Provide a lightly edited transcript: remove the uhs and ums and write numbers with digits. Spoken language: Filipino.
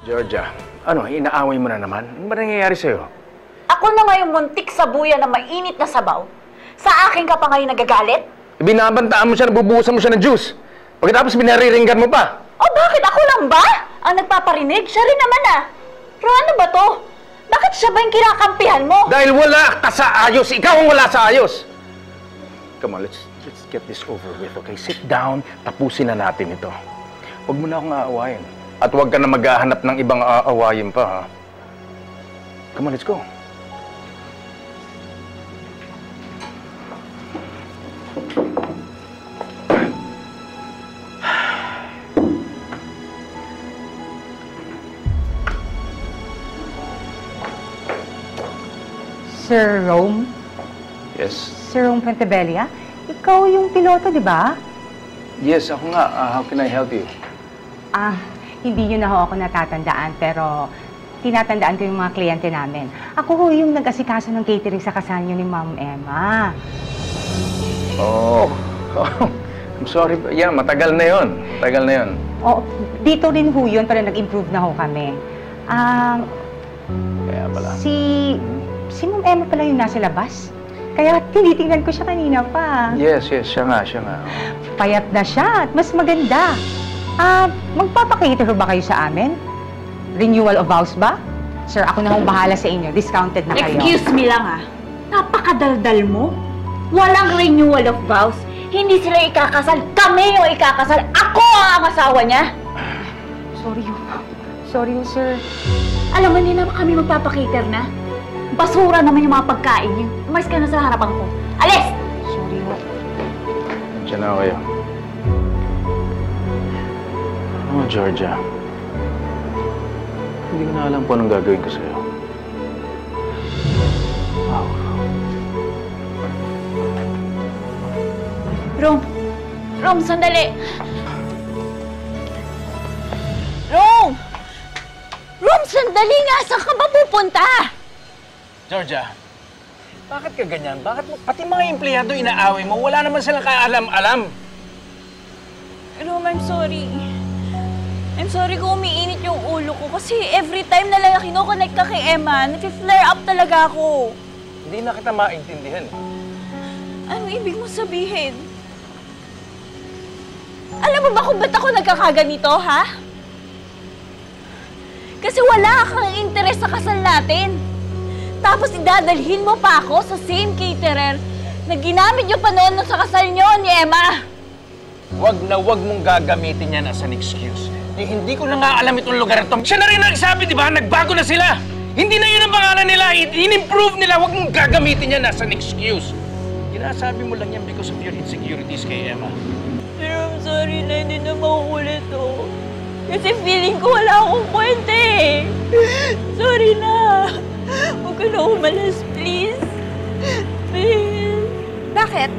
Georgia, ano, inaaway mo na naman? Ano ba nangyayari sa'yo? Ako na ngayong muntik sa buya na mainit na sabaw. Sa akin ka pa ngayon nagagalit? Binabantaan mo siya, nabubuhusan mo siya ng juice. Pagkatapos binariringgan mo pa. Oh, bakit? Ako lang ba? Ang nagpaparinig? Siya rin naman ah. Pero ano ba to? Bakit siya ba yung kinakampihan mo? Dahil wala ka sa ayos, ikaw ang wala sa ayos. Come on, let's get this over with, okay? Sit down, tapusin na natin ito. Huwag mo na akong aawayin. At huwag ka na maghahanap ng ibang aawayin pa, ha? Come on, let's go. Sir Rome? Yes? Sir Rome Pentebella? Ikaw yung piloto, di ba? Yes, ako nga. How can I help you? Hindi yun na ho ako natatandaan, pero tinatandaan ko yung mga kliyente namin. Ako ho yung nag-asikaso ng catering sa kasal niyo ni Ma'am Emma. Oh, I'm sorry. Yeah, matagal na yun. Matagal na yun. Oh, dito rin ho yun, pero nag-improve na ho kami. Kaya pala. Si Ma'am Emma pala yung nasa labas. Kaya tinitingnan ko siya kanina pa. Yes, siya nga. Payat na siya at mas maganda. Magpapakater ba kayo sa amin? Renewal of vows ba? Sir, ako na hong bahala sa inyo. Discounted na kayo. Excuse me lang ah. Napakadaldal mo. Walang renewal of vows. Hindi sila ikakasal. Kami yung ikakasal. Ako ang asawa niya. Sorry, sir. Alam mo, hindi naman kami magpapakater na. Basura naman yung mga pagkain niyo. Umalis ka na sa harapan ko. Alis! Sorry ho. Diyan na kayo. Oh, Georgia. Hindi ko na alam kung anong gagawin ko sa'yo. Wow. Rome, sandali. Rome, sandali nga. Saan ka ba pupunta? Georgia, bakit ka ganyan? Bakit mo, pati mga empleyado inaaway mo? Wala naman silang kaalam-alam. Rome, I'm sorry. I'm sorry kung umiinit yung ulo ko kasi every time na lang kinoconnect ka kay Emma, nafi-flare up talaga ako. Hindi na kita maintindihan. Ano ibig mo sabihin? Alam mo ba kung ba't ako nagkakaganito, ha? Kasi wala kang interes sa kasal natin. Tapos idadalhin mo pa ako sa same caterer na ginamit yung panoon sa kasal niyo ni Emma. Wag na wag mong gagamitin yan as an excuse. Hindi ko na nga alam itong lugar ito. Siya na rin nagsabi, di ba? Nagbago na sila. Hindi na yun ang pangalan nila. In-improve nila. Wag mong gagamitin yan as an excuse. Ginasabi mo lang yan because of your insecurities kay Emma. Pero I'm sorry na hindi na mauulit to. Kasi feeling ko wala akong kwenta eh. Sorry na. Huwag ka na umalis, please. Please. Bakit?